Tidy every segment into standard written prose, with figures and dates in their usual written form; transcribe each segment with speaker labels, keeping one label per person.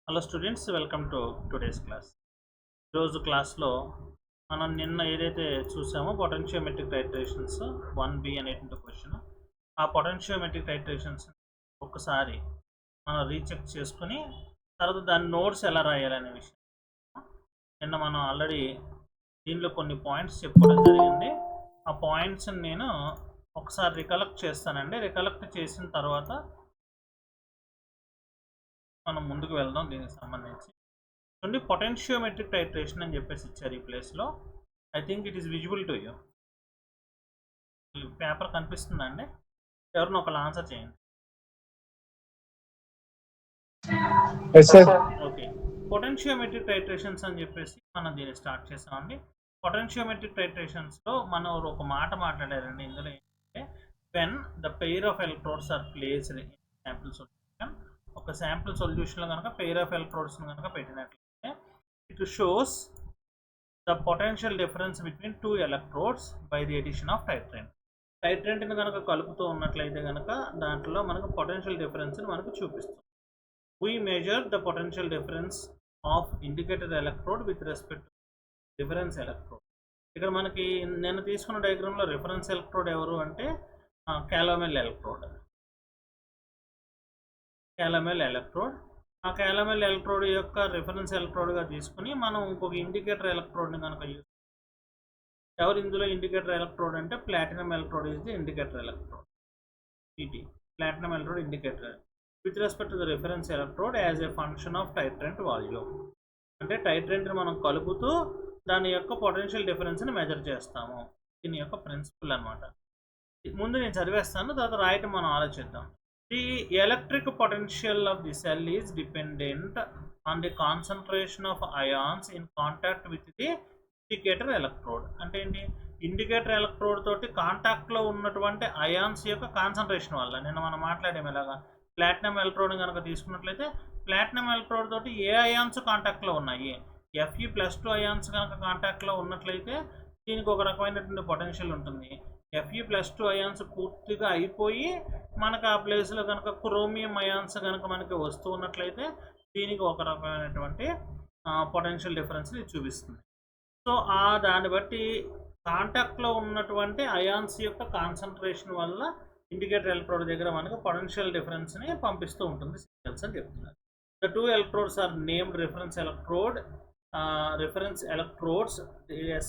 Speaker 1: Hello students, welcome to today's class. ఈరోజు క్లాస్లో మనం నిన్న ఏదైతే చూసామో పొటెన్షియోమెట్రిక్ టైట్రేషన్స్ 1B అనేటువంటి క్వశ్చన్. ఆ పొటెన్షియోమెట్రిక్ టైట్రేషన్స్ ఒక్కసారి మనం రీచెక్ చేసుకుని తర్వాత దాని నోట్స్ ఎలా రాయాలనే విషయం నిన్న మనం ఆల్రెడీ దీనిలో కొన్ని పాయింట్స్ చెప్పుకోవడం జరిగింది. ఆ పాయింట్స్ని నేను ఒకసారి రికలెక్ట్ చేస్తానండి. రికలెక్ట్ చేసిన తర్వాత మనం ముందుకు వెళ్దాం దీనికి సంబంధించి. చూడండి, పొటెన్షియోమెట్రిక్ టైట్రేషన్ అని చెప్పేసి ఇచ్చారు ఈ ప్లేస్లో. I think it is visible to you. ఈ పేపర్ కనిపిస్తుందండి? ఎవరిని ఒకళ్ళు ఆన్సర్ చేయండి. ఓకే, పొటెన్షియోమెట్రిక్ టైట్రేషన్స్ అని చెప్పేసి మనం దీన్ని స్టార్ట్ చేసామండి. పొటెన్షియోమెట్రిక్ టైట్రేషన్స్లో మనం ఒక మాట మాట్లాడారండి. ఇందులో ఏంటంటే, when the pair of electrodes are placed in sample solution, ఒక శాంపుల్ సొల్యూషన్లో కనుక పెయిర్ ఆఫ్ ఎలక్ట్రోడ్స్ని కనుక పెట్టినట్లయితే it shows the potential difference between two electrodes by the addition of titrant. టైట్రెంట్ని కనుక కలుపుతూ ఉన్నట్లయితే కనుక దాంట్లో మనకు పొటెన్షియల్ డిఫరెన్స్ని మనకు చూపిస్తుంది. We measure the potential difference of indicator electrode with respect to reference electrode. ఇక్కడ మనకి నేను తీసుకున్న డయాగ్రామ్లో రిఫరెన్స్ ఎలక్ట్రోడ్ ఎవరు అంటే క్యాలమెల్ ఎలక్ట్రోడ్. ఆ క్యాలమెల్ ఎలక్ట్రోడ్ యొక్క రిఫరెన్స్ ఎలక్ట్రోడ్గా తీసుకుని మనం ఇంకొక ఇండికేటర్ ఎలక్ట్రోడ్ని కనుక యూజ్. ఎవరు ఇందులో ఇండికేటర్ ఎలక్ట్రోడ్ అంటే platinum electrode is the indicator electrode. PT platinum electrode indicator with respect to the reference electrode as a function of titrant volume. అంటే టైట్రెంట్ని మనం కలుపుతూ దాని యొక్క పొటెన్షియల్ డిఫరెన్స్ని మెజర్ చేస్తాము. దీని యొక్క ప్రిన్సిపల్ అనమాట. ముందు నేను చదివేస్తాను, తర్వాత రాయటం మనం ఆలోచిద్దాం. The electric potential of the cell is dependent on the concentration of ions in contact with the indicator electrode. అంటే ఏంటి? ఇండికేటర్ ఎలక్ట్రోడ్ తోటి కాంటాక్ట్లో ఉన్నటువంటి అయాన్స్ యొక్క కాన్సన్ట్రేషన్ వల్ల. నిన్న మనం మాట్లాడేం ఇలాగా ప్లాటినం ఎలక్ట్రోడ్ కనుక తీసుకున్నట్లయితే ప్లాటినం ఎలక్ట్రోడ్ తోటి ఏ అయాన్స్ కాంటాక్ట్లో ఉన్నాయి? Fe+2 అయాన్స్ కనుక కాంటాక్ట్లో ఉన్నట్లయితే దీనికి ఒక రకమైనటువంటి పొటెన్షియల్ ఉంటుంది. Fe+2 అయాన్స్ పూర్తిగా అయిపోయి మనకు ఆ ప్లేస్లో కనుక క్రోమియం అయాన్స్ కనుక మనకి వస్తూ ఉన్నట్లయితే దీనికి ఒక రకమైనటువంటి పొటెన్షియల్ డిఫరెన్స్ని చూపిస్తుంది. సో దాన్ని బట్టి కాంటాక్ట్లో ఉన్నటువంటి అయాన్స్ యొక్క కాన్సన్ట్రేషన్ వల్ల ఇండికేటర్ ఎలక్ట్రోడ్ దగ్గర మనకు పొటెన్షియల్ డిఫరెన్స్ని పంపిస్తూ ఉంటుంది సిగ్నల్స్ అని చెప్తున్నారు. The two electrodes are named reference electrodes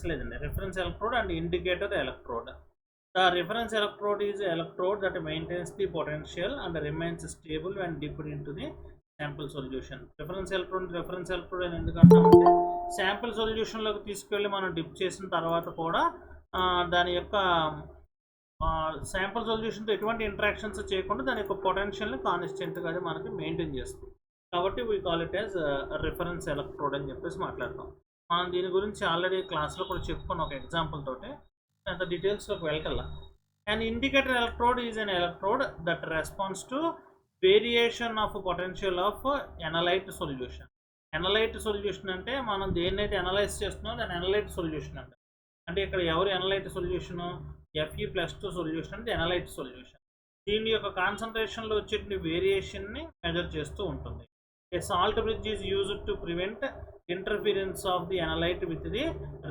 Speaker 1: లేదండి, reference electrode and indicator electrode. The reference electrode is an electrode that maintains the potential and remains stable when dipped into the sample solution. Reference electrode అని ఎందుకంటే sample సొల్యూషన్లోకి తీసుకెళ్ళి మనం dip చేసిన తర్వాత కూడా దాని యొక్క శాంపుల్ సొల్యూషన్తో ఎటువంటి ఇంటరాక్షన్స్ చేయకుండా దాని యొక్క పొటెన్షియల్ని కాన్స్టెంట్గా అది మనకి మెయింటైన్ చేస్తుంది. కాబట్టి we call it as reference electrode అని చెప్పేసి మాట్లాడతాం. మనం దీని గురించి ఆల్రెడీ క్లాస్లో కూడా చెప్పుకున్న ఒక ఎగ్జాంపుల్ తోటి అంత డీటెయిల్స్లోకి వెళ్ళకల్లా. And indicator electrode is an electrode that response to variation of potential of analyte solution. Analyte solution అంటే మనం దేన్నైతే ఎనలైజ్ చేస్తున్నామో దాని ఎనలైట్ సొల్యూషన్ అంటే ఇక్కడ ఎవరు ఎనలైట్ సొల్యూషను? Fe+2 సొల్యూషన్ అంటే ఎనలైట్ సొల్యూషన్. దీని యొక్క కాన్సన్ట్రేషన్లో వచ్చే వేరియేషన్ని మెజర్ చేస్తూ ఉంటుంది. A salt bridge is used to prevent interference of the analyte with the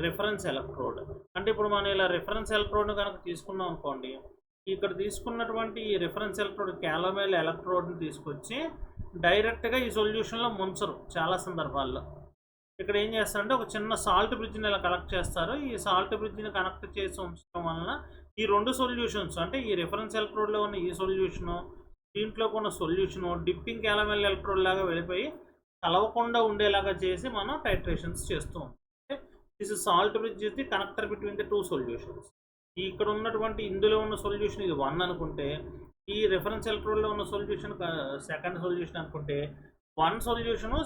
Speaker 1: reference electrode. అంటే ఇప్పుడు మనం ఇలా రిఫరెన్స్ ఎలక్ట్రోడ్ని కనుక తీసుకున్నాం అనుకోండి, ఇక్కడ తీసుకున్నటువంటి ఈ రిఫరెన్స్ ఎలక్ట్రోడ్ క్యాలమెల్ ఎలక్ట్రోడ్ని తీసుకొచ్చి డైరెక్ట్గా ఈ సొల్యూషన్లో ముంచరు. చాలా సందర్భాల్లో ఇక్కడ ఏం చేస్తారంటే ఒక చిన్న సాల్ట్ బ్రిడ్జ్ని ఇలా కనెక్ట్ చేస్తారు. ఈ సాల్ట్ బ్రిడ్జ్ని కనెక్ట్ చేసి ఉంచడం వలన ఈ రెండు సొల్యూషన్స్ అంటే ఈ రిఫరెన్స్ ఎలక్ట్రోడ్లో ఉన్న ఈ సొల్యూషను, దీంట్లో ఉన్న సొల్యూషను డిప్పింగ్ క్యాలమెల్ ఎలక్ట్రోడ్ లాగా వెళ్ళిపోయి కలవకుండా ఉండేలాగా చేసి మనం టైట్రేషన్స్ చేస్తూ ఉంటాం. This salt bridge is the connector between the two solutions. ఇక్కడ ఉన్నటువంటి ఇందులో ఉన్న సొల్యూషన్ ఇది 1 అనుకుంటే, ఈ రిఫరెన్స్ ఎలక్ట్రోడ్లో ఉన్న సొల్యూషన్ సెకండ్ సొల్యూషన్ అనుకుంటే, 1 సొల్యూషను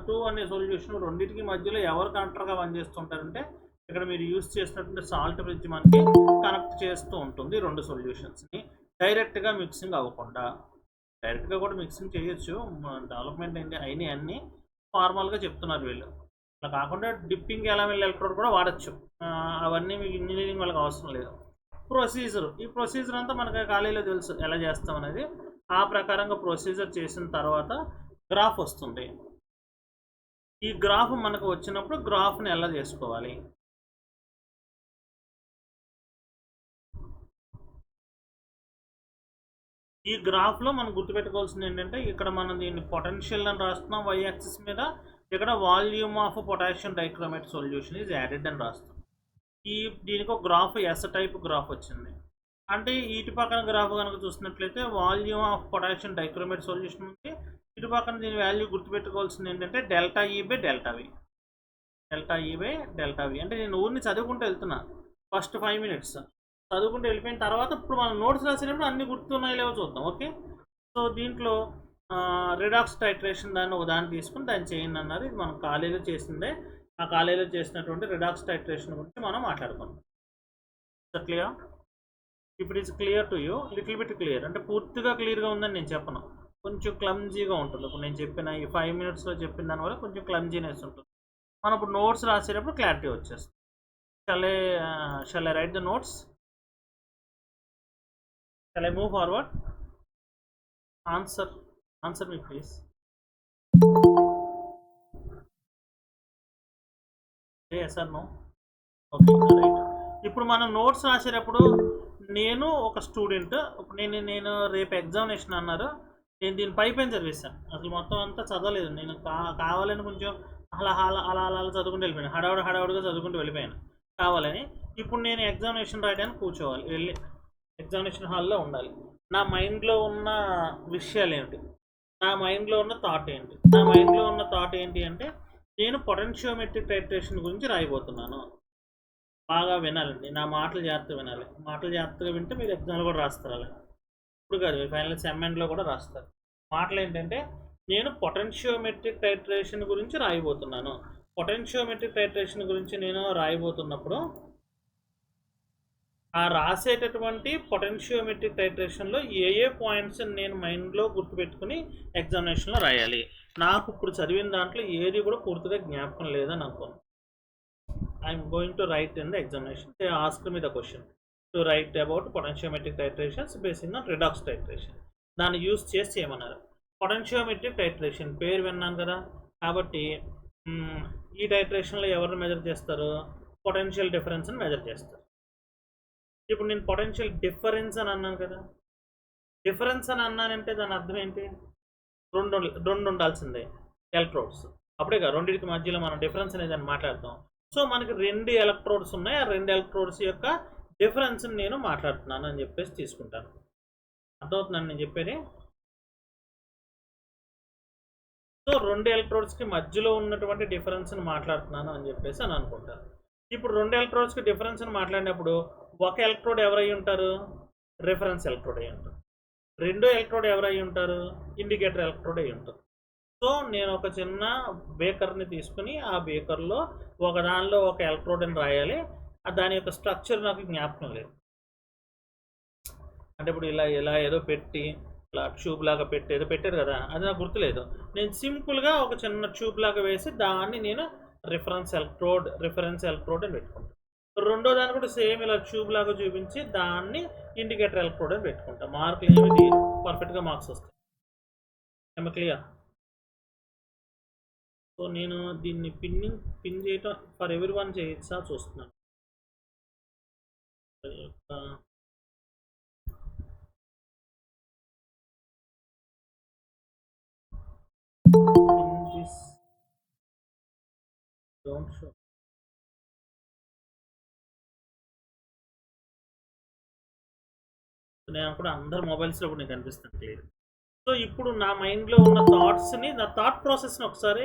Speaker 1: 2 అనే సొల్యూషన్ రెండింటికి మధ్యలో ఎవరు కనెక్టర్గా పనిచేస్తుంటారంటే ఇక్కడ మీరు యూజ్ చేసినటువంటి సాల్ట్ బ్రిడ్జ్ మనకి కనెక్ట్ చేస్తూ ఉంటుంది రెండు సొల్యూషన్స్ని. డైరెక్ట్గా మిక్సింగ్ అవ్వకుండా, డైరెక్ట్గా కూడా మిక్సింగ్ చేయొచ్చు, డెవలప్మెంట్ అయినాయి అన్నీ ఫార్మల్గా చెప్తున్నారు వీళ్ళు. అలా కాకుండా డిప్పింగ్ క్యాలమెల్ ఎలక్ట్రోడ్ కూడా వాడచ్చు. అవన్నీ మీకు ఇంజనీరింగ్ వాళ్ళకి అవసరం లేదు. ఈ ప్రొసీజర్ అంతా మనకి ఖాళీలో తెలుసు ఎలా చేస్తాం అనేది. ఆ ప్రకారంగా ప్రొసీజర్ చేసిన తర్వాత గ్రాఫ్ వస్తుంది. ఈ గ్రాఫ్ మనకు వచ్చినప్పుడు గ్రాఫ్ని ఎలా చేసుకోవాలి? ఈ గ్రాఫ్లో మనం గుర్తుపెట్టుకోవాల్సింది ఏంటంటే ఇక్కడ మనం దీన్ని పొటెన్షియల్ అని రాస్తున్నాం y యాక్సిస్ మీద, ఇక్కడ volume of potassium dichromate solution is added అని రాస్తాం. దీనికి ఒక గ్రాఫ్ ఎస్ టైప్ గ్రాఫ్ వచ్చింది. అంటే ఇటు పక్కన గ్రాఫ్ కనుక చూసినట్లయితే volume of potassium dichromate solution ఉంది. ఇటు పక్కన దీని వాల్యూ గుర్తుపెట్టుకోవాల్సింది ఏంటంటే డెల్టా ఈ బై డెల్టా వి. డెల్టా ఈ బై డెల్టా వి అంటే నేను ఊరిని చదువుకుంటూ వెళ్తున్నా. ఫస్ట్ 5 minutes చదువుకుంటూ వెళ్ళిపోయిన తర్వాత ఇప్పుడు మనం నోట్స్ రాసేటప్పుడు అన్ని గుర్తున్నాయో లేవో చూద్దాం. ఓకే, సో దీంట్లో రిడాక్స్ టైట్రేషన్ దాన్ని ఒక దాన్ని తీసుకుని దాన్ని చేయండి అన్నారు. ఇది మనం కాలేజీలో చేసిందే. ఆ కాలేజీలో చేసినటువంటి రిడాక్స్ టైట్రేషన్ గురించి మనం మాట్లాడుకుందాం. క్లియర్? ఇప్పుడు it's clear to you, little bit clear. అంటే పూర్తిగా క్లియర్గా ఉందని నేను చెప్పను, కొంచెం క్లమ్జీగా ఉంటుంది. ఇప్పుడు నేను చెప్పిన ఈ 5 minutesలో చెప్పిన దానివల్ల కొంచెం క్లమ్జీనెస్ ఉంటుంది. మనం ఇప్పుడు నోట్స్ రాసేటప్పుడు క్లారిటీ వచ్చేస్తుంది. Shall I right the notes? Shall I move forward? Answer me please. Yes or no? Okay, right. ఇప్పుడు మనం నోట్స్ రాసేటప్పుడు నేను ఒక స్టూడెంట్, నేను రేపు ఎగ్జామినేషన్ అన్నారు, నేను దీని పైపైన చదివిస్తాను. అసలు మొత్తం అంతా చదవలేదు నేను, కావాలని కొంచెం అలా అలా అలా అలా చదువుకుంటూ వెళ్ళిపోయాను, హడావుడిగా చదువుకుంటూ వెళ్ళిపోయాను కావాలని. ఇప్పుడు నేను ఎగ్జామినేషన్ రాయడానికి కూర్చోవాలి, వెళ్ళి ఎగ్జామినేషన్ హాల్లో ఉండాలి. నా మైండ్లో ఉన్న విషయాలు ఏమిటి, నా మైండ్లో ఉన్న థాట్ ఏంటి? నా మైండ్లో ఉన్న థాట్ ఏంటి అంటే నేను పొటెన్షియోమెట్రిక్ టైట్రేషన్ గురించి రాయబోతున్నాను. బాగా వినాలండి, నా మాటలు జాగ్రత్తగా వినాలి. మాటలు జాగ్రత్తగా వింటే మీరు ఎగ్జామ్లో కూడా రాస్తారు. అలా ఇప్పుడు కాదు, ఫైనల్ సెమ్మెంట్లో కూడా రాస్తారు. మాటలు ఏంటంటే నేను పొటెన్షియోమెట్రిక్ టైట్రేషన్ గురించి రాయబోతున్నాను. పొటెన్షియోమెట్రిక్ టైట్రేషన్ గురించి నేను రాయబోతున్నప్పుడు ఆ రాసేటటువంటి పొటెన్షియోమెట్రిక్ టైట్రేషన్లో ఏ పాయింట్స్ నేను మైండ్లో గుర్తుపెట్టుకుని ఎగ్జామినేషన్లో రాయాలి. నాకు ఇప్పుడు చదివిన దాంట్లో ఏది కూడా పూర్తిగా జ్ఞాపకం లేదని అనుకోను. I'm going to right in the examination. They ask me the question to write about potentiometric titrations basing on redox titration. దాన్ని యూజ్ చేసి చేయమన్నారు. పొటెన్షియోమెట్రిక్ టైట్రేషన్ పేరు విన్నాను కదా, కాబట్టి ఈ టైట్రేషన్లో ఎవరిని మెజర్ చేస్తారు? పొటెన్షియల్ డిఫరెన్స్ని మెజర్ చేస్తారు. ఇప్పుడు నేను పొటెన్షియల్ డిఫరెన్స్ అని అన్నాను కదా, డిఫరెన్స్ అని అన్నానంటే దాని అర్థం ఏంటి? రెండు ఉండాల్సిందే ఎలక్ట్రోడ్స్, అప్పుడే కదా రెండింటికి మధ్యలో మనం డిఫరెన్స్ అనేది అని మాట్లాడతాం. సో మనకి 2 ఎలక్ట్రోడ్స్ ఉన్నాయి, ఆ 2 ఎలక్ట్రోడ్స్ యొక్క డిఫరెన్స్ని నేను మాట్లాడుతున్నాను అని చెప్పేసి తీసుకుంటాను. అర్థమవుతుందండి నేను చెప్పేది? సో 2 ఎలక్ట్రోడ్స్కి మధ్యలో ఉన్నటువంటి డిఫరెన్స్ని మాట్లాడుతున్నాను అని చెప్పేసి అని అనుకుంటాను. ఇప్పుడు 2 ఎలక్ట్రోడ్స్కి డిఫరెన్స్ని మాట్లాడినప్పుడు ఒక ఎలక్ట్రోడ్ ఎవరై ఉంటారు? రిఫరెన్స్ ఎలక్ట్రోడ్ అయి ఉంటారు. రెండో ఎలక్ట్రోడ్ ఎవరై ఉంటారు? ఇండికేటర్ ఎలక్ట్రోడ్ అయి ఉంటారు. సో నేను ఒక చిన్న బేకర్ని తీసుకుని ఆ బేకర్లో ఒక దానిలో ఒక ఎలక్ట్రోడ్ అని రాయాలి. దాని యొక్క స్ట్రక్చర్ నాకు జ్ఞాపకం లేదు. అంటే ఇప్పుడు ఇలా ఏదో పెట్టి ఇలా ట్యూబ్ లాగా పెట్టి ఏదో పెట్టారు కదా, అది నాకు గుర్తులేదు. నేను సింపుల్గా ఒక చిన్న ట్యూబ్ లాగా వేసి దాన్ని నేను రిఫరెన్స్ ఎలక్ట్రోడ్ అని పెట్టుకుంటాను. రెండో దాన్ని కూడా సేమ్ ఇలా ట్యూబ్ లాగా చూపించి దాన్ని ఇండికేటర్ ఎలక్ట్రోడ్ అని పెట్టుకుంటాం. మార్కులు ఏమిటి? పర్ఫెక్ట్గా మార్క్స్ వస్తాయి. ఏమో క్లియర్? సో నేను దీన్ని పిన్ చేయటం ఫర్ ఎవరి వన్ చేయొచ్చా చూస్తున్నాను. Don't show. నేను కూడా అందరు మొబైల్స్లో కూడా నీకు కనిపిస్తుంది క్లియర్. సో ఇప్పుడు నా మైండ్లో ఉన్న థాట్స్ని, నా థాట్ ప్రాసెస్ని ఒకసారి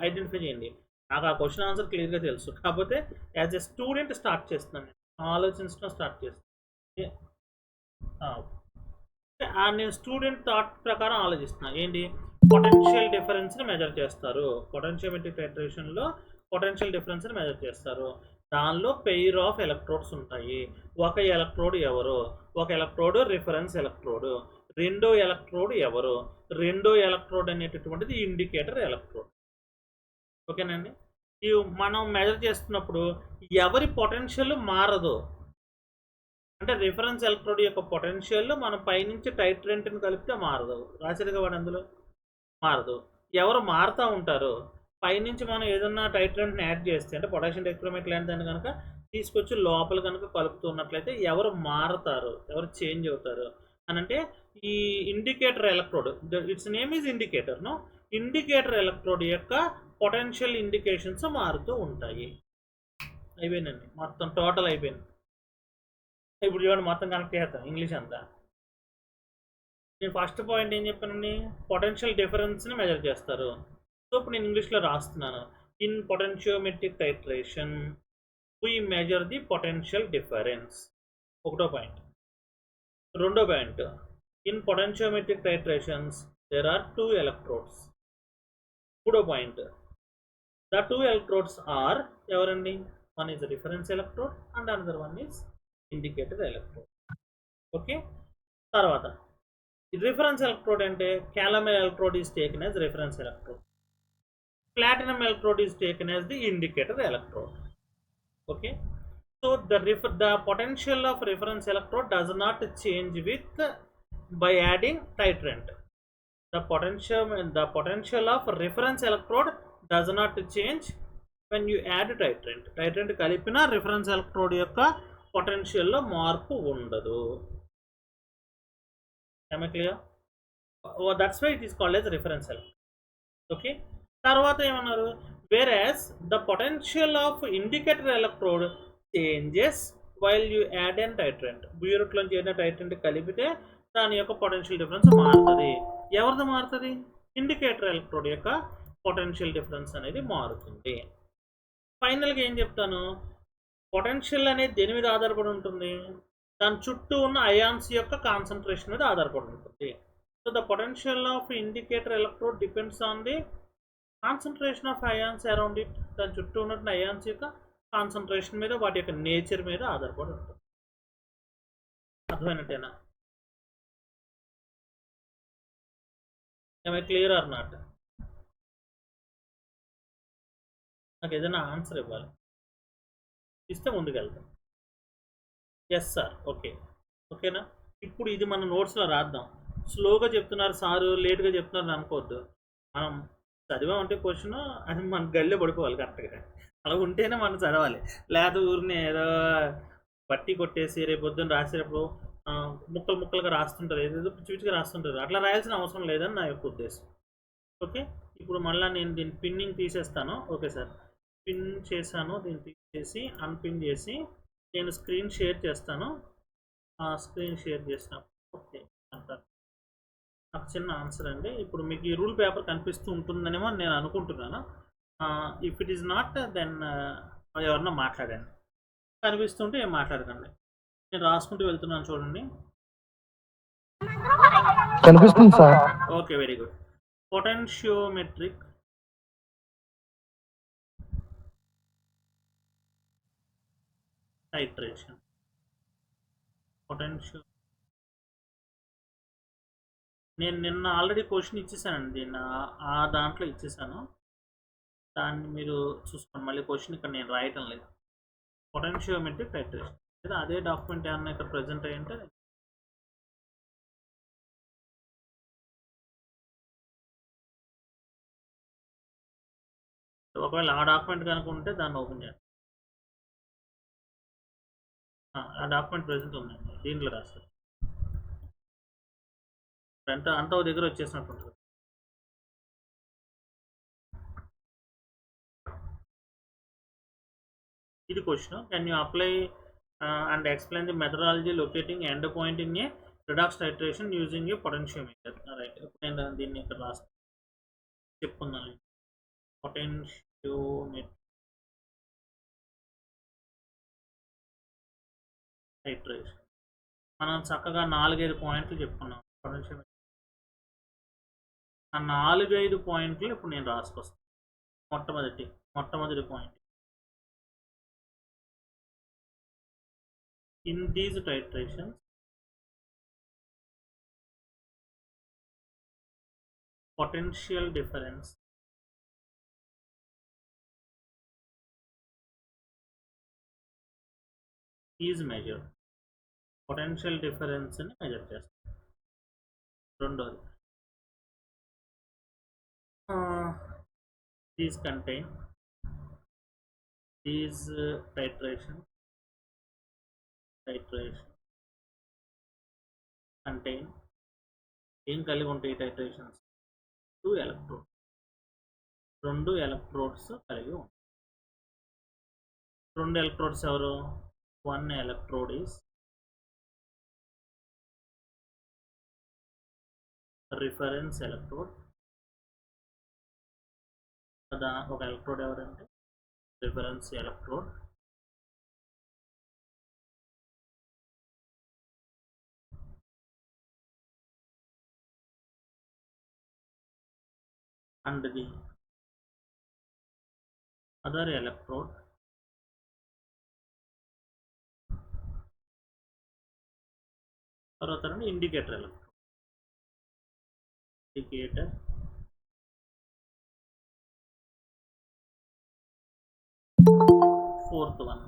Speaker 1: ఐడెంటిఫై చేయండి. నాకు ఆ క్వశ్చన్ ఆన్సర్ క్లియర్గా తెలుసు, కాకపోతే యాజ్ ఎ స్టూడెంట్ స్టార్ట్ చేస్తున్నాను, ఆలోచించడం స్టార్ట్ చేస్తాను. నేను స్టూడెంట్ థాట్ ప్రకారం ఆలోచిస్తున్నాను. ఏంటి? పొటెన్షియల్ డిఫరెన్స్ని మెజర్ చేస్తారు. పొటెన్షియోమెట్రిక్ టైట్రేషన్లో పొటెన్షియల్ డిఫరెన్స్ని మెజర్ చేస్తారు. దానిలో పెయిర్ ఆఫ్ ఎలక్ట్రోడ్స్ ఉంటాయి. ఒక ఎలక్ట్రోడ్ ఎవరు? ఒక ఎలక్ట్రోడ్ రిఫరెన్స్ ఎలక్ట్రోడ్. రెండో ఎలక్ట్రోడ్ ఎవరు? రెండో ఎలక్ట్రోడ్ అనేటటువంటిది ఇండికేటర్ ఎలక్ట్రోడ్. ఓకేనండి? ఇవి మనం మెజర్ చేస్తున్నప్పుడు ఎవరి పొటెన్షియల్ మారదు. అంటే రిఫరెన్స్ ఎలక్ట్రోడ్ యొక్క పొటెన్షియల్ మనం పైనుంచి టైట్రెంట్ని కలిపితే మారదు. రాశారుగా వాడు అందులో మారదు. ఎవరు మారుతూ ఉంటారు? పైనుంచి మనం ఏదన్నా టైట్రెంట్ని యాడ్ చేస్తే అంటే పొటాషియం డైక్రోమేట్ లాంటిదని కనుక తీసుకొచ్చి లోపల కనుక కలుపుతున్నట్లయితే ఎవరు మారతారు, ఎవరు చేంజ్ అవుతారు అని అంటే ఈ indicator electrode, its name is indicator no, indicator electrode యొక్క పొటెన్షియల్ ఇండికేషన్స్ మారుతూ ఉంటాయి. అయిపోయిందండి, మొత్తం టోటల్ అయిపోయింది. ఇప్పుడు చూడండి మొత్తం కనెక్ట్ చేస్తాం ఇంగ్లీష్ అంతా. నేను ఫస్ట్ పాయింట్ ఏం చెప్పానండి, పొటెన్షియల్ డిఫరెన్స్ని మెజర్ చేస్తారు. సో ఇప్పుడు నేను ఇంగ్లీష్లో రాస్తున్నాను. In potentiometric titration we measure the potential difference. ఒకటో పాయింట్. రెండో point, in potentiometric titrations there are two electrodes. మూడో point, the two electrodes are ఎవరండి, one is a reference electrode and another one is indicator electrode. Okay, తర్వాత reference electrode అంటే calomel electrode is taken as reference electrode, platinum electrode is taken as the indicator electrode. Okay, so the potential of reference electrode does not change with by adding titrant. The potential of reference electrode does not change when you add titrant. Titrant kalipina reference electrode yokka potential lo marpu undadu. Am I clear? That's why it is called as reference electrode. Okay, tarvata ఏమన్నారు, whereas the potential of indicator electrode changes while you add an titrant. బ్యూరెట్లోంచి ఏదైనా టైట్రెంట్ కలిపితే దాని యొక్క potential difference మారుతుంది. ఎవరిది మారుతుంది, indicator electrode యొక్క potential difference అనేది మారుతుంది. ఫైనల్గా ఏం చెప్తాను, పొటెన్షియల్ అనేది దేని మీద ఆధారపడి ఉంటుంది, దాని చుట్టూ ఉన్న అయాన్స్ యొక్క కాన్సన్ట్రేషన్ మీద ఆధారపడి ఉంటుంది. So the potential of indicator electrode depends on the concentration of ions around it. దాని చుట్టూ ఉన్నటువంటి అయాన్స్ యొక్క కాన్సన్ట్రేషన్ మీద, వాటి యొక్క నేచర్ మీద ఆధారపడి ఉంటుంది. అర్థమైనట్టేనా? ఏమై క్లియర్ ఆర్ నాట్? నాకు ఏదైనా ఆన్సర్ ఇవ్వాలి, ఇస్తే ముందుకెళ్తాం. ఎస్ సార్, ఓకే, ఓకేనా? ఇప్పుడు ఇది మన నోట్స్లో రాద్దాం. స్లోగా చెప్తున్నారు సారు, లేట్గా చెప్తున్నారు అనుకోవద్దు. మనం చదివామంటే క్వశ్చన్ అది మన గల్లే పడిపోవాలి కరెక్ట్గా, అలా ఉంటేనే మనం చదవాలి. లేదా ఊరిని ఏదో బట్టి కొట్టేసి రేపు పొద్దున్న రాసేటప్పుడు ముక్కలు ముక్కలుగా రాస్తుంటారు, ఏదేదో పిచ్చి పిచ్చిగా రాస్తుంటారు. అట్లా రాయాల్సిన అవసరం లేదని నా యొక్క ఉద్దేశం. ఓకే, ఇప్పుడు మళ్ళీ నేను దీన్ని పిన్నింగ్ తీసేస్తాను. ఓకే సార్, పిన్ చేశాను, దీన్ని తీసేసి అన్పిన్ చేసి నేను స్క్రీన్ షేర్ చేస్తాను. స్క్రీన్ షేర్ చేసినప్పుడు ఓకే అంటారు. నాకు చిన్న ఆన్సర్ అండి. ఇప్పుడు మీకు ఈ రూల్ పేపర్ కనిపిస్తూ ఉంటుందనేమో నేను అనుకుంటున్నాను. If it is not then ఎవరన్నా మాట్లాడండి, కనిపిస్తుంటే ఏం మాట్లాడకండి. నేను రాసుకుంటూ వెళ్తున్నాను, చూడండి.
Speaker 2: కనిపిస్తుంది sir.
Speaker 1: Okay, very good. Potentiometric titration. Potentio నేను నిన్న ఆల్రెడీ క్వశ్చన్ ఇచ్చేసానండి, దీన్ని ఆ దాంట్లో ఇచ్చేసాను. దాన్ని మీరు చూసుకోండి. మళ్ళీ క్వశ్చన్ ఇక్కడ నేను రాయటం లేదు. పొటెన్షియోమెట్రిక్ టైట్రేషన్ లేదా అదే డాక్యుమెంట్ ఏమన్నా ఇక్కడ ప్రజెంట్ అయ్యింటే ఒకవేళ ఆ డాక్యుమెంట్ కనుక ఉంటే దాన్ని ఓపెన్ చేయండి. ఆ డాక్యుమెంట్ ప్రజెంట్ ఉందండి, దీంట్లో రాస్తారు. అంతా ఒక దగ్గర వచ్చేసినట్టు ఉంటుంది. ఇది question, can you apply and explain the methodology locating end point in a redox titration using a potentiometer. Right, నేను దీన్ని ఇక్కడ రాస్తాను, చెప్పుకున్నాను. పొటెన్షియోమీటర్ టైట్రేషన్ మనం చక్కగా 4-5 పాయింట్లు చెప్పుకున్నాం. పొటెన్షియోమీటర్ ఆ 4-5 పాయింట్లు ఇప్పుడు నేను రాసుకొస్తాను. మొట్టమొదటి point, in these titrations potential difference is measured. Potential డిఫరెన్స్ని మెజర్ చేస్తాం. రెండోది these contain these titration contain ఏం కలిగి ఉంటాయి టైట్రేషన్స్ 2 ఎలక్ట్రోడ్ 2 ఎలక్ట్రోడ్స్ కలిగి ఉంటాయి 2 ఎలక్ట్రోడ్స్ ఎవరు 1 ఎలక్ట్రోడ్ ఈస్ రిఫరెన్స్ ఎలక్ట్రోడ్ కదా ఒక ఎలక్ట్రోడ్ ఎవరంటే reference electrode and the other electrode తర్వాత indicator electrode indicator fourth one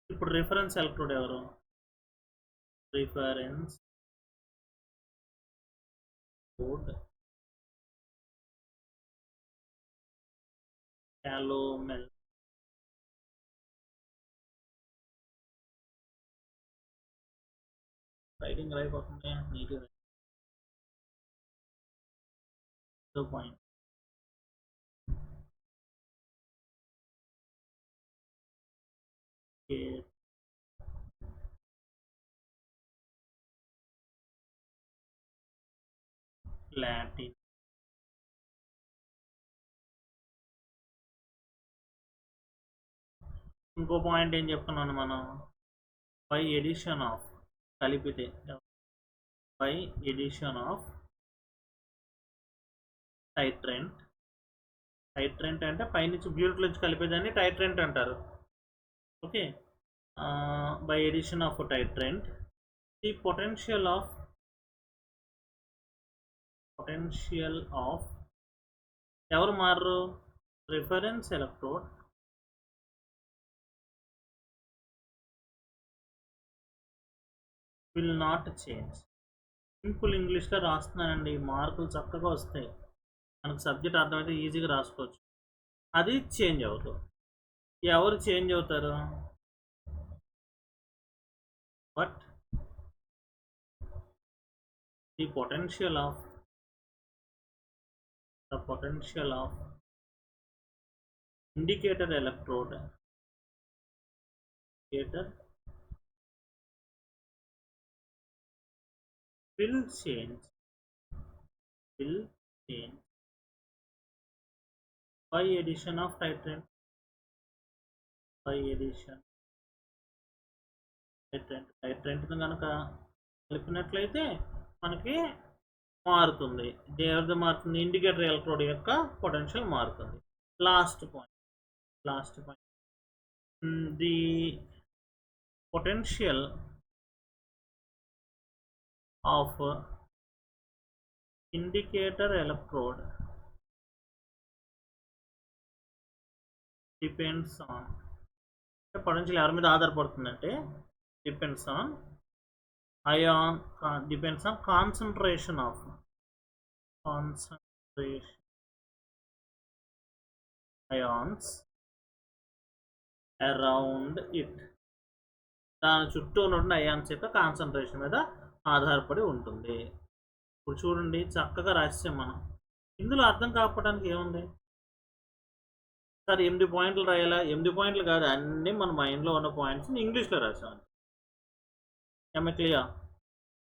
Speaker 1: ఇప్పుడు రిఫరెన్స్ ఎలక్ట్రోడ్ ఎవరు రిఫరెన్స్ కోడ్ క్యాలోమెల్ రైటింగ్ అయిపోతుంది నీట్గా పాయింట్ లాటిన్ ఇంకో పాయింట్ ఏం చెప్తున్నాను మనం బై ఎడిషన్ ఆఫ్ కలిపితే బై ఎడిషన్ ఆఫ్ టైట్రెంట్ అంటే పైనుంచి బ్యూరిట్ నుంచి కలిపేదాన్ని టైట్రెంట్ అంటారు okay by addition of titrant the potential of ఎవరు మారరు reference electrode will not change simple ఇంగ్లీష్లో రాస్తున్నానండి మార్కులు చక్కగా వస్తాయి మనకు సబ్జెక్ట్ అర్థమైతే ఈజీగా రాసుకోవచ్చు అది చేంజ్ అవుతుంది ఎవరు చేంజ్ అవుతారు but the potential of indicator electrode will change by addition of titrant కనుక కలిపినట్లయితే మనకి మారుతుంది దేవది మారుతుంది ఇండికేటర్ ఎలక్ట్రోడ్ యొక్క పొటెన్షియల్ మారుతుంది last point the potential of indicator electrode depends on potential ఎవరి మీద ఆధారపడుతుందంటే depends on concentration ions around it దాని చుట్టూ ఉన్న అయాన్స్ యొక్క కాన్సన్ట్రేషన్ మీద ఆధారపడి ఉంటుంది ఇప్పుడు చూడండి చక్కగా రాసాం మనం ఇందులో అర్థం కాకపోవడానికి ఏముంది సార్ 8 పాయింట్లు రాయాలా 8 పాయింట్లు కాదు అన్నీ మన మైండ్లో ఉన్న పాయింట్స్ని ఇంగ్లీష్లో రాసాం ఏమై క్లియర్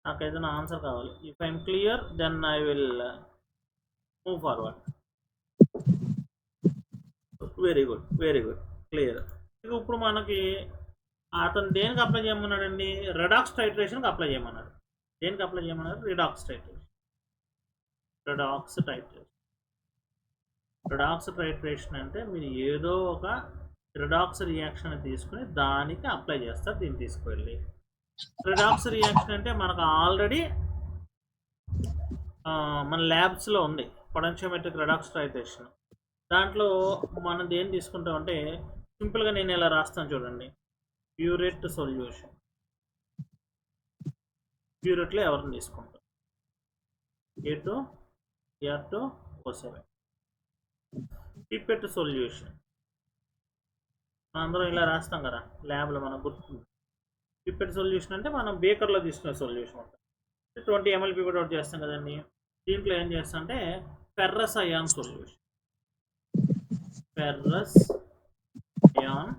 Speaker 1: నాకైతే నా ఆన్సర్ కావాలి if I'm clear then I will move forward very good clear ఇప్పుడు మనకి అతను దేనికి అప్లై చేయమన్నాడండి రెడాక్స్ టైట్రేషన్కి అప్లై చేయమన్నాడు దేనికి అప్లై చేయమన్నారు రిడాక్స్ టైట్రేషన్ అంటే మీరు ఏదో ఒక రిడాక్స్ రియాక్షన్ తీసుకుని దానికి అప్లై చేస్తారు దీన్ని తీసుకువెళ్ళి రిడాక్స్ రియాక్షన్ అంటే మనకు ఆల్రెడీ మన ల్యాబ్స్లో ఉంది పొటెన్షియోమెట్రిక్ రిడాక్స్ టైట్రేషన్ దాంట్లో మనం దేన్ని తీసుకుంటామంటే సింపుల్గా నేను ఇలా రాస్తాను చూడండి. ప్యూరెట్ సొల్యూషన్, ప్యూరెట్లో ఎవరిని తీసుకుంటాం, A2 AR2 O7. Pipette solution అందరం ఇలా రాస్తాం కదా ల్యాబ్లో, మనకు గుర్తుంది. పిపెట్ సొల్యూషన్ అంటే మనం బేకర్లో తీసుకునే సొల్యూషన్ ఉంటుంది. 20 ml పిపెట్ అవుట్ చేస్తాం కదండి. దీంట్లో ఏం చేస్తాం అంటే ferrous ion solution, ferrous ion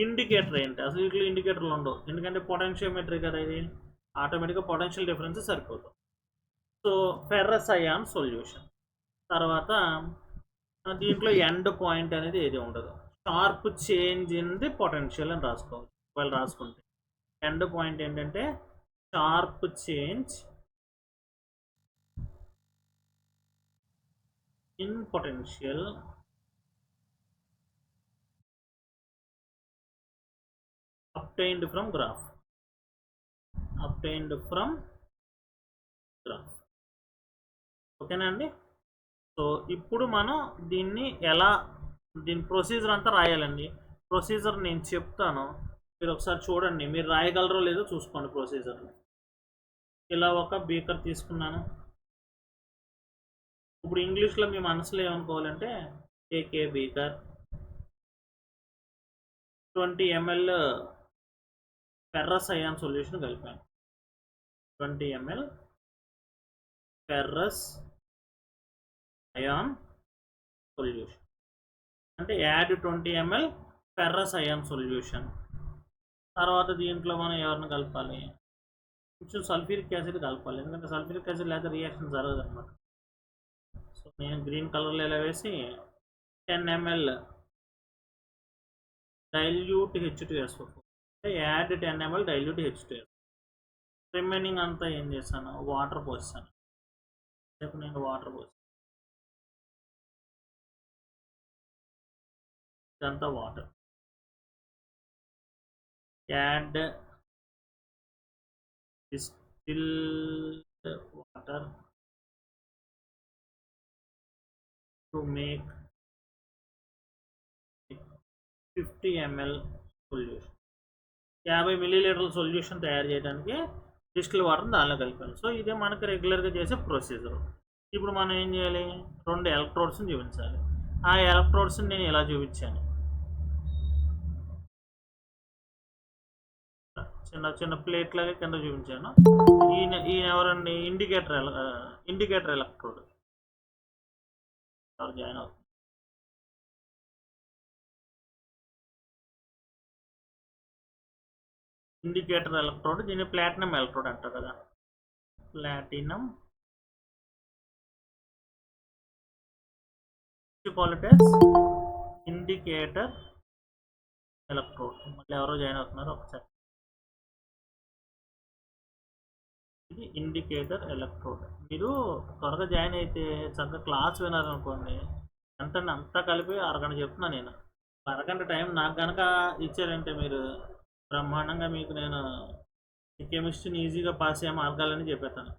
Speaker 1: indicator ఏంటి అసలు వీటిలో ఇండికేటర్లు ఉండవు, ఎందుకంటే పొటెన్షియోమెట్రీ కదా ఇది, ఆటోమేటిక్గా పొటెన్షియల్ డిఫరెన్స్ సరిపోతుంది. So ferrous ion solution. తర్వాత దీంట్లో ఎండ్ పాయింట్ అనేది ఏది ఉండదు, sharp change in the potential అని రాసుకోవాలి. వాళ్ళు రాసుకుంటే ఎండ్ పాయింట్ ఏంటంటే sharp change in potential obtained from graph, obtained from graph. ఓకేనా అండి. సో ఇప్పుడు మనం దీన్ని ఎలా, దీని ప్రొసీజర్ అంతా రాయాలండి. ప్రొసీజర్ నేను చెప్తాను, మీరు ఒకసారి చూడండి, మీరు రాయగలరో లేదో చూసుకోండి ప్రొసీజర్ని. ఇలా ఒక బీకర్ తీసుకున్నాను. ఇప్పుడు ఇంగ్లీష్లో మీ మనసులో ఏమనుకోవాలంటే ఏకే beaker 20 ml ferrous ion solution కలిపాను. 20 ml ఫెర్రస్ అయాన్ సొల్యూషన్ అంటే add 20 ml ferrous ion solution. తర్వాత దీంట్లో మనం ఎవరిని కలపాలి, కొంచెం సల్ఫ్యూరిక్ యాసిడ్ కలపాలి, ఎందుకంటే సల్ఫ్యూరిక్ యాసిడ్ లేదా రియాక్షన్ జరగదు అనమాట. సో నేను గ్రీన్ కలర్లో ఇలా వేసి 10 ml డైల్యూట్ H2SO4 అంటే add 10 ml dilute H2SO4. Remaining అంతా ఏం చేశాను, వాటర్ పోసాను. రేపు నేను వాటర్ పోసాను, ఇదంతా water. Add distilled water to make 50 ml solution. 50 ml solution తయారు చేయడానికి డిస్టిల్ వాటర్ దానిలో కలిపాను. సో ఇదే మనకు రెగ్యులర్గా చేసే ప్రొసీజర్. ఇప్పుడు మనం ఏం చేయాలి, 2 ఎలక్ట్రోడ్స్ని చూపించాలి. ఆ ఎలక్ట్రోడ్స్ని నేను ఇలా చూపించాను, చిన్న చిన్న ప్లేట్ లాగా కింద చూపించాను. ఈయన ఎవరండి, ఇండికేటర్ ఎలక్ట్రోడ్. ఎవరు జాయిన్ అవుతుంది, ఇండికేటర్ ఎలక్ట్రోడ్. దీన్ని ప్లాటినం ఎలక్ట్రోడ్ అంటారు కదా, ప్లాటినం క్వాలిటీస్ ఇండికేటర్ ఎలక్ట్రోడ్. మళ్ళీ ఎవరో జాయిన్ అవుతున్నారు ఒకసారి. ఇది ఇండికేటర్ ఎలక్ట్రోడ్. మీరు త్వరగా జాయిన్ అయితే చక్కగా క్లాస్ వినారనుకోండి, ఎంతండి అంతా కలిపి అరగంట చెప్తున్నా నేను. అరగంట టైం నాకు కనుక ఇచ్చారంటే మీరు బ్రహ్మాండంగా మీకు నేను కెమిస్ట్రీని ఈజీగా పాస్ అయ్యే మార్గాలని చెప్పేస్తాను.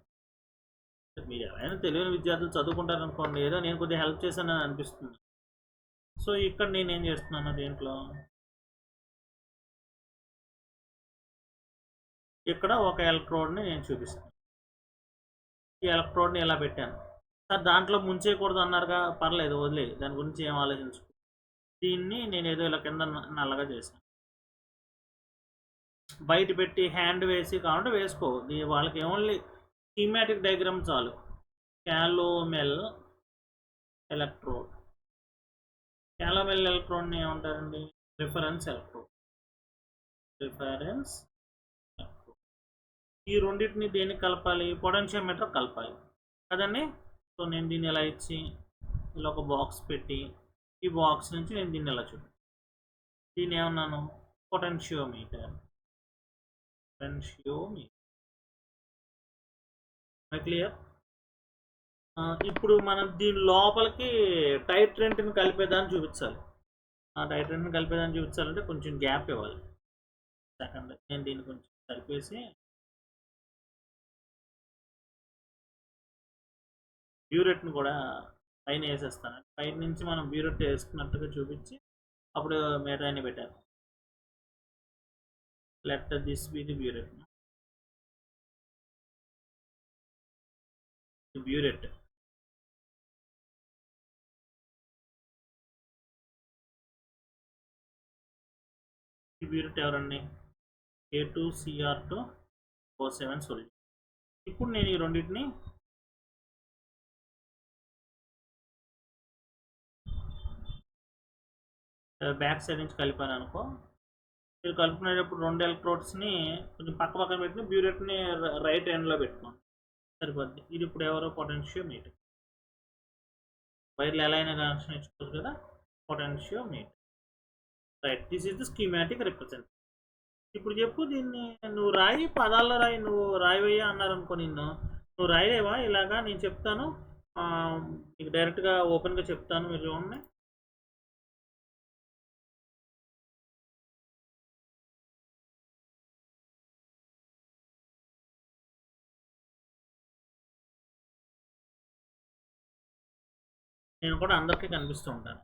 Speaker 1: మీరు ఎవరైనా తెలియని విద్యార్థులు చదువుకుంటారనుకోండి, ఏదో నేను కొద్దిగా హెల్ప్ చేశానని అనిపిస్తుంది. సో ఇక్కడ నేను ఏం చేస్తున్నాను, దీంట్లో ఇక్కడ ఒక ఎలక్ట్రోడ్ని నేను చూపిస్తాను. ఈ ఎలక్ట్రోడ్ని ఇలా పెట్టాను. సార్ దాంట్లో ముంచేయకూడదు అన్నారుగా, పర్లేదు వదిలే, దాని గురించి ఏం ఆలోచించు. దీన్ని నేను ఏదో ఇలా కింద నల్లగా చేశాను. బయట పెట్టి హ్యాండ్ వేసి కావాలంటే వేసుకో, వాళ్ళకి ఓన్లీ స్కీమాటిక్ డయాగ్రామ్ చాలు. క్యాలోమెల్ ఎలక్ట్రోడ్, క్యాలోమెల్ ఎలక్ట్రోడ్ని ఏమంటారండి, రిఫరెన్స్ ఎలక్ట్రోడ్. Reference electrode. ఈ రెండింటిని దేనికి కలపాలి, పొటెన్షియోమీటర్ కలపాలి కదండి. సో నేను దీన్ని ఇలా ఇచ్చి ఇలా ఒక బాక్స్ పెట్టి, ఈ బాక్స్ నుంచి నేను దీన్ని ఇలా చూపి, దీన్ని ఏమన్నాను, పొటెన్షియోమీటర్. క్లియర్. ఇప్పుడు మనం దీని లోపలికి టైట్రెంట్ని కలిపేదాన్ని చూపించాలి. ఆ టైట్రెంట్ని కలిపేదాన్ని చూపించాలంటే కొంచెం గ్యాప్ ఇవ్వాలి. సెకండ్ నేను దీన్ని కొంచెం కలిపేసి ప్యూరెట్ని కూడా పైన వేసేస్తాను. పైన నుంచి మనం బ్యూరెట్ వేసుకున్నట్టుగా చూపించి అప్పుడు మిగతాన్ని పెట్టాను. Let this be the burette. Burette ఈ బ్యూరెట్ ఎవరండి? A2CR2O7 solution. ఇప్పుడు నేను ఈ రెండింటిని బ్యాక్ సైడ్ నుంచి కలిపాను అనుకో. మీరు కలుపుకునేటప్పుడు 2 ఎలక్ట్రోడ్స్ని కొంచెం పక్క పక్కన పెట్టిన బ్యూరెట్ని రైట్ ఎండ్లో పెట్టుకోండి, సరిపోద్ది. ఇది ఇప్పుడు ఎవరో పొటెన్షియోమీటర్. వైర్లు ఎలా అయినా కనెక్షన్ ఇచ్చుకోవచ్చు కదా. Potentiometer, right. This is the schematic represent. ఇప్పుడు చెప్పు, దీన్ని నువ్వు రాయి, పదాల్లో రాయి. నువ్వు రాయవయ్యా అన్నారనుకో, నువ్వు రాయలేవా? ఇలాగా నేను చెప్తాను, మీకు డైరెక్ట్గా ఓపెన్గా చెప్తాను, మీరు చూడండి. నేను కూడా అందరికీ కనిపిస్తూ ఉంటాను.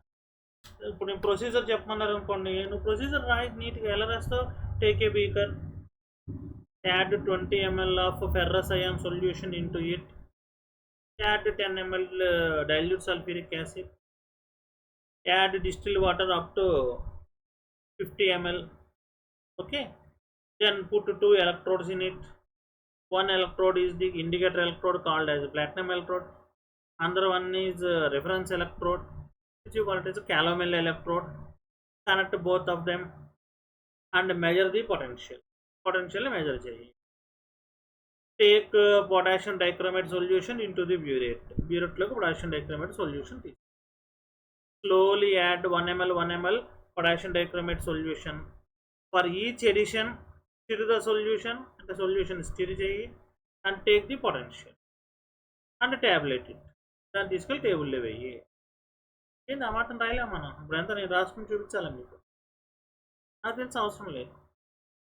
Speaker 1: ఇప్పుడు నేను ప్రొసీజర్ చెప్పమన్నారు అనుకోండి, నువ్వు ప్రొసీజర్ రాయి నీట్గా. ఎలా రాస్తావు? Take a beaker, add 20 ml of ferrous ion solution into it, add 10 ml dilute sulfuric acid, add distilled water up to 50 ml. Okay, then put 2 electrodes in it. One electrode is the indicator electrode called as platinum electrode, another one is reference electrode which you call it as a calomel electrode. Connect both of them and measure the potential measure cheyi. Take potassium dichromate solution into the burette lo potassium dichromate solution తీసుకో. Slowly add 1 ml potassium dichromate solution. For each addition, stir the solution, and the solution stir cheyi and take the potential and tabulate it. దాన్ని తీసుకెళ్ళి టేబుల్లో వెయ్యి. ఏంది ఆ మాటను రాయలేము మనం? ఇప్పుడు ఎంత నేను రాసుకుని చూపించాలి మీకు? నాకు తెలిసి అవసరం లేదు.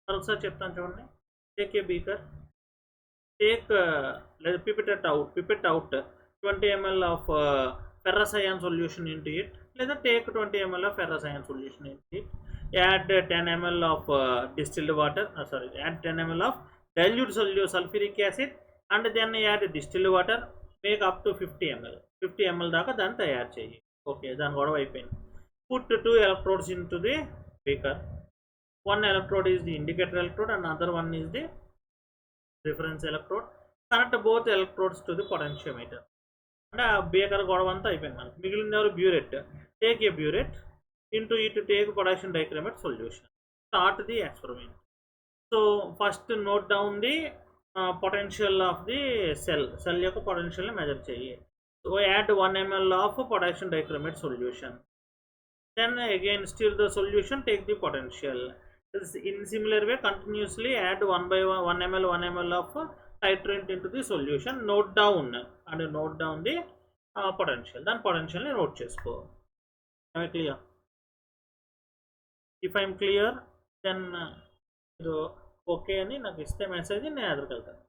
Speaker 1: మరొకసారి చెప్తాను చూడండి. Take a beaker, take pipette out 20 ml of ferrous ion solution into it. Let's take 20 ml of ferrous ion solution into it. Add 10 ml of distilled water. Add 10 ml of dilute sulfuric acid and then add distilled water. Make up to 50 ml. 50 ml దాకా దాన్ని తయారు చేయి. Okay, దాని గొడవ అయిపోయింది. Put 2 electrodes into the beaker. One electrode is the indicator electrode and another one is the reference electrode. Connect both electrodes to the potentiometer. అంటే ఆ beaker గొడవ అంతా అయిపోయింది మనకి. మిగిలింది ఎవరు? Burette. Take a burette, into it take potassium dichromate solution. Start the experiment. So first note down the potential of the cell యొక్క పొటెన్షియల్ని measure చేయి. So add 1 ml of potassium dichromate solution. Then again stir the solution, take the potential. In similar way, continuously add 1 ml of titrant into the solution. Note down the potential. Then potential ni note chesko. Am I clear? If I am clear, then okay ani నాకు ఇస్తే message నేను ఎదురుకెళ్తాను.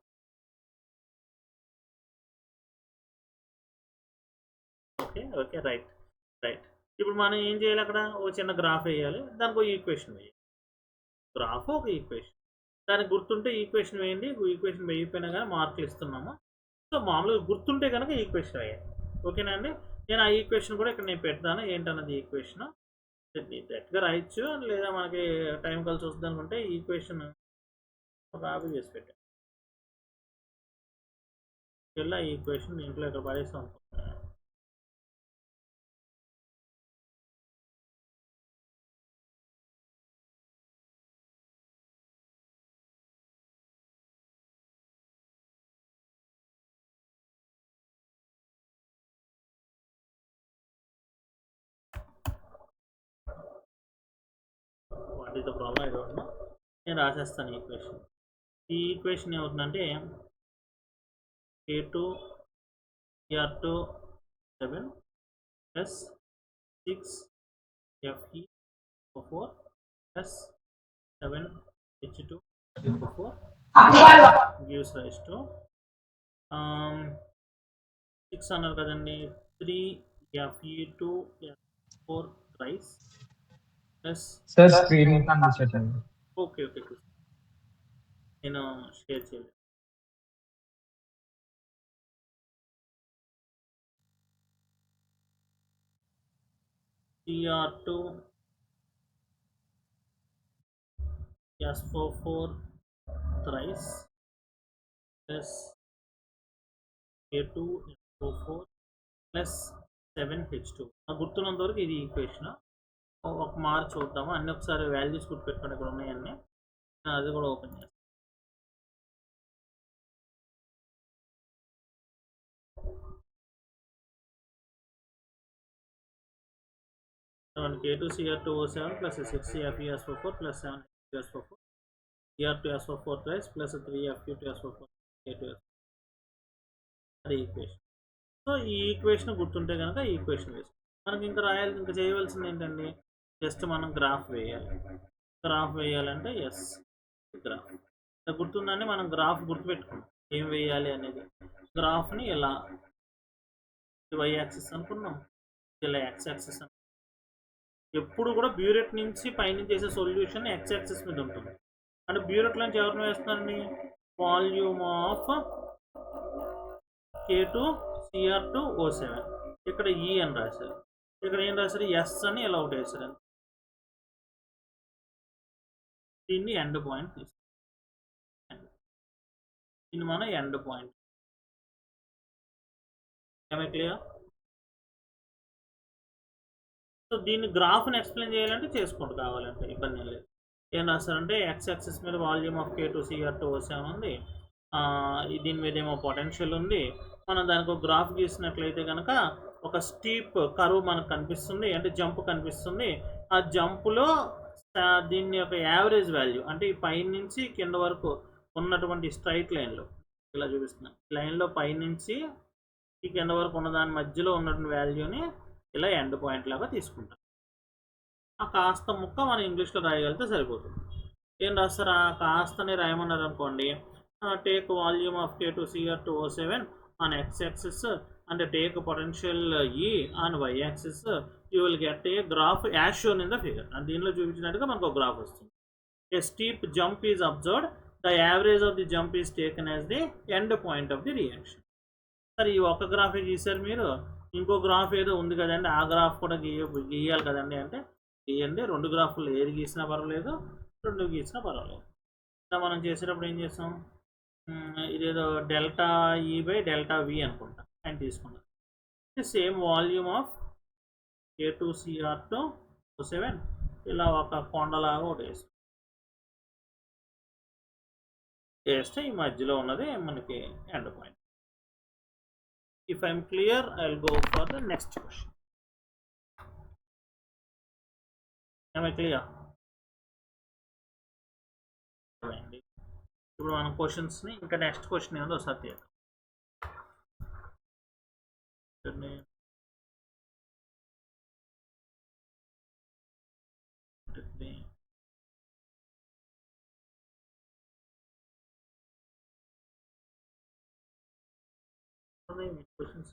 Speaker 1: Okay right. ఇప్పుడు మనం ఏం చేయాలి? అక్కడ ఒక చిన్న గ్రాఫ్ వేయాలి, దానికి ఒక ఈక్వేషన్ వేయాలి. గ్రాఫ్ ఒక ఈక్వేషన్, దానికి గుర్తుంటే ఈక్వేషన్ వేయండి. ఈక్వేషన్ వేయకపోయినా కానీ మార్కులు ఇస్తున్నాము. సో మామూలుగా గుర్తుంటే కనుక ఈక్వేషన్ వేయాలి. ఓకేనా అండి? నేను ఆ ఈక్వేషన్ కూడా ఇక్కడ నేను పెడతాను. ఏంటన్నది ఈక్వేషన్ డైరెక్ట్గా రాయొచ్చు, లేదా మనకి టైం కలిసి వస్తుంది అనుకుంటే ఈక్వేషన్ కాపీ చేసి పెట్టాను. ఇలా ఈక్వేషన్ ఇంట్లో ఇక్కడ పడేస్తాం అనుకుంటున్నాను. What is the problem? I don't know. నేను రాసేస్తాను ఈక్వేషన్. ఈ ఈక్వేషన్ ఏమవుతుందంటే A2CR2O7 plus 6FeO4 plus 7H2SO4 gives rise to 6 అన్నారు కదండి, 3 Fe2F4 thrice plus
Speaker 2: sir screen కనిపించట్లేదు.
Speaker 1: ఓకే నేను షేర్ చేయలేదు. Cr2 S44 thrice plus A2SO4 plus 7H2. నాకు గుర్తున్నంత వరకు ఇది ఈక్వేషన్. ఒక మార్క్ చూద్దాము, అన్నీ ఒకసారి వాల్యూస్ గుర్తుపెట్టుకుని ఇక్కడ ఉన్నాయన్నీ. అది కూడా ఓపెన్ చేస్తాను. K2Cr2O7 plus 6CFeSO4 plus 7HSO4 Cr2SO4 thrice plus 3Fe2SO4 K2SO4. అది ఈక్వేషన్. సో ఈ ఈక్వేషన్ గుర్తుంటే కనుక ఈ ఈక్వేషన్ వేసుకోండి. మనకి ఇంకా చేయవలసింది ఏంటండి, జస్ట్ మనం గ్రాఫ్ వేయాలి. గ్రాఫ్ వేయాలంటే ఎస్ గ్రాఫ్ గుర్తుందని మనం గ్రాఫ్ గుర్తుపెట్టుకున్నాం ఏం వేయాలి అనేది. గ్రాఫ్ని ఇలా వై యాక్సిస్ అనుకున్నాం, ఇలా ఎక్స్ యాక్సిస్. ఎప్పుడు కూడా బ్యూరెట్ నుంచి పైనుంచి చేసే సొల్యూషన్ ఎక్స్ యాక్సిస్ మీద ఉంటుంది. అంటే బ్యూరెట్లో నుంచి ఎవరిని వేస్తున్నారండి, వాల్యూమ్ ఆఫ్ K2Cr2O7. ఇక్కడ ఈ అని రాశారు, ఇక్కడ ఏం రాశారు ఎస్ అని ఇలా ఒకటి వేసారు. దీన్ని ఎండ్ పాయింట్ తీసుకుంటాం. దీన్ని మనం ఎండ్ పాయింట్. క్లియర్? సో దీన్ని గ్రాఫ్ని ఎక్స్ప్లెయిన్ చేయాలంటే చేసుకోండి, కావాలంటే ఇబ్బంది లేదు. ఏం రాస్తారంటే ఎక్స్ యాక్సిస్ మీద వాల్యూమ్ ఆఫ్ K2Cr2O7 ఉంది, దీని మీద ఏమో పొటెన్షియల్ ఉంది. మనం దానికి ఒక గ్రాఫ్ గీసినట్లయితే కనుక ఒక స్టీప్ కర్వ్ మనకు కనిపిస్తుంది, అంటే జంప్ కనిపిస్తుంది. ఆ జంపులో దీని యొక్క యావరేజ్ వాల్యూ అంటే ఈ పై నుంచి కింద వరకు ఉన్నటువంటి స్ట్రైట్ లైన్లో ఇలా చూపిస్తున్నాను. లైన్లో పైనుంచి ఈ కింద వరకు ఉన్న దాని మధ్యలో ఉన్నటువంటి వాల్యూని ఇలా ఎండ్ పాయింట్ లాగా తీసుకుంటాం. ఆ కాస్త ముక్క మనం ఇంగ్లీష్లో రాయగలిగితే సరిపోతుంది. ఏం రాస్తారు, ఆ కాస్తని రాయమన్నారు అనుకోండి, take volume of K2Cr2O7 on x-axis and take potential E on y-axis, you will get a graph as shown in the figure. And దీనిలో చూపించినట్టుగా మనకు ఒక గ్రాఫ్ వస్తుంది. A steep jump is observed, the average of the jump is taken as the end point of the reaction. సరే ఈ ఒక్క గ్రాఫే గీసారు మీరు, ఇంకో గ్రాఫ్ ఏదో ఉంది కదండి, ఆ గ్రాఫ్ కూడా గీయాలి కదండి అంటే గీయండి. రెండు గ్రాఫ్లు ఏది గీసినా పర్వాలేదు, రెండు గీసినా పర్వాలేదు. మనం చేసేటప్పుడు ఏం చేస్తాం, ఇదేదో డెల్టా ఈ బై డెల్టా వి అనుకుంటా అని తీసుకున్నాం. సేమ్ వాల్యూమ్ ఆఫ్ K2Cr2O7 ఇలా ఒక కొండలాగా ఒకటి వేస్తే ఈ మధ్యలో ఉన్నది మనకి end point. If I'm clear I will go for the next question. Clear? ఇప్పుడు మనం క్వశ్చన్స్ని ఇంకా నెక్స్ట్ క్వశ్చన్ ఏదో ఒకసారి తీద్దాం. క్వశ్చన్స్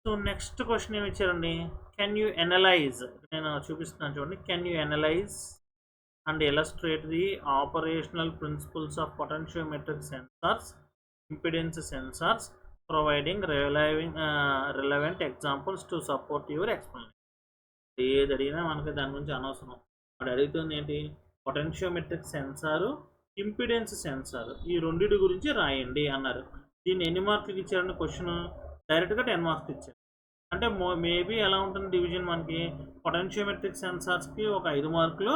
Speaker 1: సో నెక్స్ట్ క్వశ్చన్ ఏమి ఇచ్చారండి, కెన్ యూ అనలైజ్, నేను చూపిస్తున్నాను చూడండి. Can you analyse and illustrate the operational principles of potentiometric sensors, impedance sensors, providing relevant examples to support your explanation. ఏది అడిగినా మనకి దాని గురించి అనవసరం. వాడు అడుగుతుంది ఏంటి, పొటెన్షియోమెట్రిక్ సెన్సారు, ఇంపిడెన్స్ సెన్సార్, ఈ రెండింటి గురించి రాయండి అన్నారు. దీన్ని ఎన్ని మార్కులకి ఇచ్చారండి క్వశ్చన్, డైరెక్ట్గా 10 మార్క్స్ ఇచ్చారు. అంటే మేబీ ఎలా ఉంటుంది డివిజన్, మనకి పొటెన్షియోమెట్రిక్ సెన్సార్స్కి ఒక 5 మార్కులు,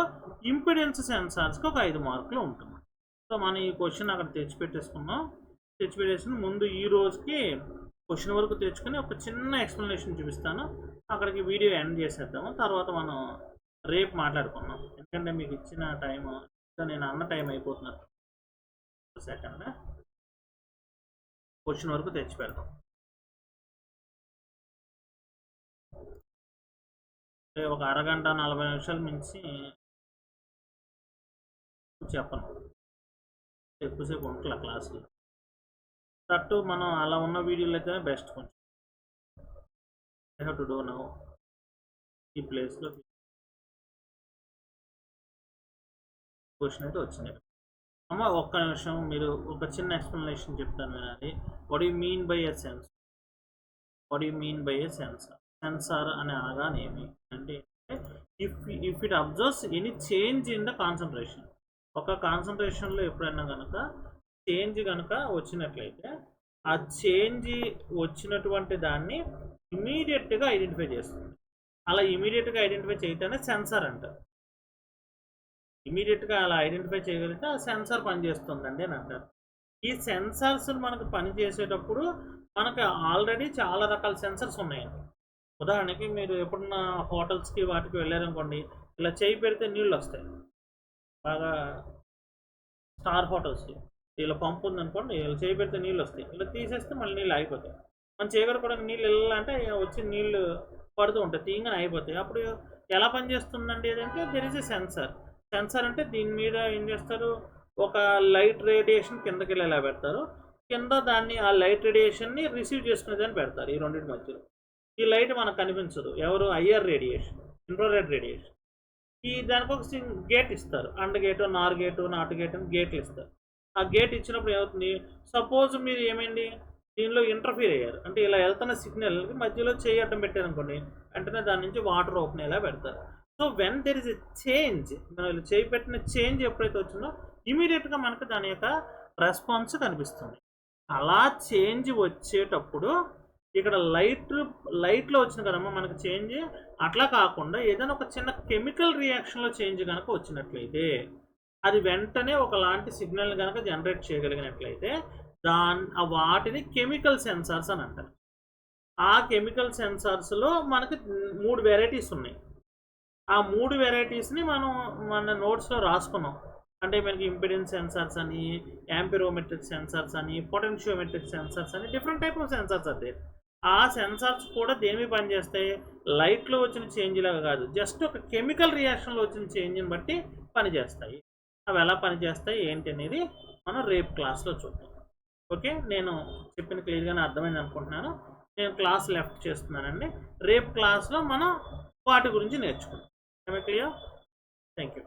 Speaker 1: ఇంపిడెన్స్ సెన్సార్స్కి ఒక 5 మార్కులు ఉంటుంది. సో మనం ఈ క్వశ్చన్ అక్కడ తెచ్చిపెట్టేసి ముందు ఈ రోజుకి క్వశ్చన్ వరకు తెచ్చుకొని ఒక చిన్న ఎక్స్ప్లెనేషన్ చూపిస్తాను. అక్కడికి వీడియో ఎండ్ చేసేద్దాము, తర్వాత మనం రేపు మాట్లాడుకున్నాం. ఎందుకంటే మీకు ఇచ్చిన టైం నేను అన్న టైం అయిపోతున్నారు. సెకండ్ క్వశ్చన్ వరకు తెచ్చి పెడతాం. ఒక అరగంట 40 నిమిషాలు మించి చెప్పను, ఎక్కువసేపు ఉంటలే క్లాసులు. తట్టు మనం అలా ఉన్న వీడియోలు అయితేనే బెస్ట్. కొంచెం I have to do now ఈ ప్లేస్లో క్వశ్చన్ అయితే వచ్చింది. అమ్మ ఒక్క నిమిషం, మీరు ఒక చిన్న ఎక్స్ప్లెనేషన్ చెప్తాను వినండి. What you mean by a sense? What you mean by a sensor? Sensor అని అనగానేమి అంటే, if it observes any change in the concentration, ఒక కాన్సన్ట్రేషన్లో ఎప్పుడైనా కనుక చేంజ్ కనుక వచ్చినట్లయితే ఆ చేంజ్ వచ్చినటువంటి దాన్ని ఇమీడియట్గా ఐడెంటిఫై చేస్తుంది. అలా ఇమీడియట్గా ఐడెంటిఫై చేయటానే సెన్సార్ అంటారు. ఇమీడియట్గా అలా ఐడెంటిఫై చేయగలిగితే ఆ సెన్సార్ పనిచేస్తుందండి అని అంటారు. ఈ సెన్సార్స్ మనకు పనిచేసేటప్పుడు మనకు ఆల్రెడీ చాలా రకాల సెన్సార్స్ ఉన్నాయండి. ఉదాహరణకి మీరు ఎప్పుడన్నా హోటల్స్కి వాటికి వెళ్ళారనుకోండి, ఇలా చేయి పెడితే నీళ్ళు వస్తాయి. బాగా స్టార్ హోటల్స్కి ఇలా పంపు ఉందనుకోండి, ఇలా చేయి పెడితే నీళ్ళు వస్తాయి. ఇలా తీసేస్తే మళ్ళీ నీళ్ళు ఆగిపోతాయి. మన చేయగడ కూడా నీళ్ళు వెళ్ళాలంటే వచ్చి నీళ్ళు పడుతూ ఉంటాయి, తీయంగానే అయిపోతాయి. అప్పుడు ఎలా పనిచేస్తుందండి ఏదంటే, there is a sensor. Sensor అంటే దీని మీద ఏం చేస్తారు, ఒక లైట్ రేడియేషన్ కిందకి వెళ్ళి ఎలా పెడతారు, కింద దాన్ని ఆ లైట్ రేడియేషన్ని రిసీవ్ చేసుకునేదాన్ని పెడతారు. ఈ రెండింటి మధ్యలో ఈ లైట్ మనకు కనిపించదు. ఎవరు? IR radiation, infrared radiation. ఈ దానికి ఒక గేట్ ఇస్తారు, and gate, Nar gate, not gate అని గేట్లు ఇస్తారు. ఆ గేట్ ఇచ్చినప్పుడు ఏమవుతుంది, సపోజ్ మీరు ఏమైంది దీనిలో ఇంటర్ఫీర్ అయ్యారు అంటే, ఇలా వెళ్తున్న సిగ్నల్కి మధ్యలో చేయి అడ్డం పెట్టారు అనుకోండి, వెంటనే దాని నుంచి వాటర్ ఓపెన్ అయ్యేలా పెడతారు. So when there is a change, మనం ఇలా చేయి పెట్టిన చేంజ్ ఎప్పుడైతే వచ్చిందో ఇమీడియట్గా మనకు దాని యొక్క రెస్పాన్స్ కనిపిస్తుంది. అలా చేంజ్ వచ్చేటప్పుడు ఇక్కడ లైట్లో వచ్చింది కదమ్మా మనకు చేంజ్, అట్లా కాకుండా ఏదైనా ఒక చిన్న కెమికల్ రియాక్షన్లో చేంజ్ కనుక వచ్చినట్లయితే, అది వెంటనే ఒకలాంటి సిగ్నల్ కనుక జనరేట్ చేయగలిగినట్లయితే వాటిని కెమికల్ సెన్సార్స్ అని అంటారు. ఆ కెమికల్ సెన్సార్స్లో మనకి 3 వెరైటీస్ ఉన్నాయి. ఆ 3 వెరైటీస్ని మనం మన నోట్స్లో రాసుకున్నాం. అంటే మనకి ఇంపిడెన్స్ సెన్సార్స్ అని, యాంపిరోమెట్రిక్ సెన్సార్స్ అని, పొటెన్షియోమెట్రిక్ సెన్సార్స్ అని, డిఫరెంట్ టైప్ ఆఫ్ సెన్సార్స్ అదే. ఆ సెన్సార్స్ కూడా దేనివి పనిచేస్తాయి, లైట్లో వచ్చిన చేంజ్ లాగా కాదు, జస్ట్ ఒక కెమికల్ రియాక్షన్లో వచ్చిన చేంజ్ని బట్టి పనిచేస్తాయి. అవి ఎలా పనిచేస్తాయి ఏంటి అనేది మనం రేపు క్లాస్లో చూద్దాం. ఓకే, నేను చెప్పింది క్లియర్గానే అర్థమైంది అనుకుంటున్నాను. నేను క్లాస్ లెఫ్ట్ చేస్తున్నానండి. రేపు క్లాస్లో మనం వాటి గురించి నేర్చుకుందాం. క్లియర్? Thank you.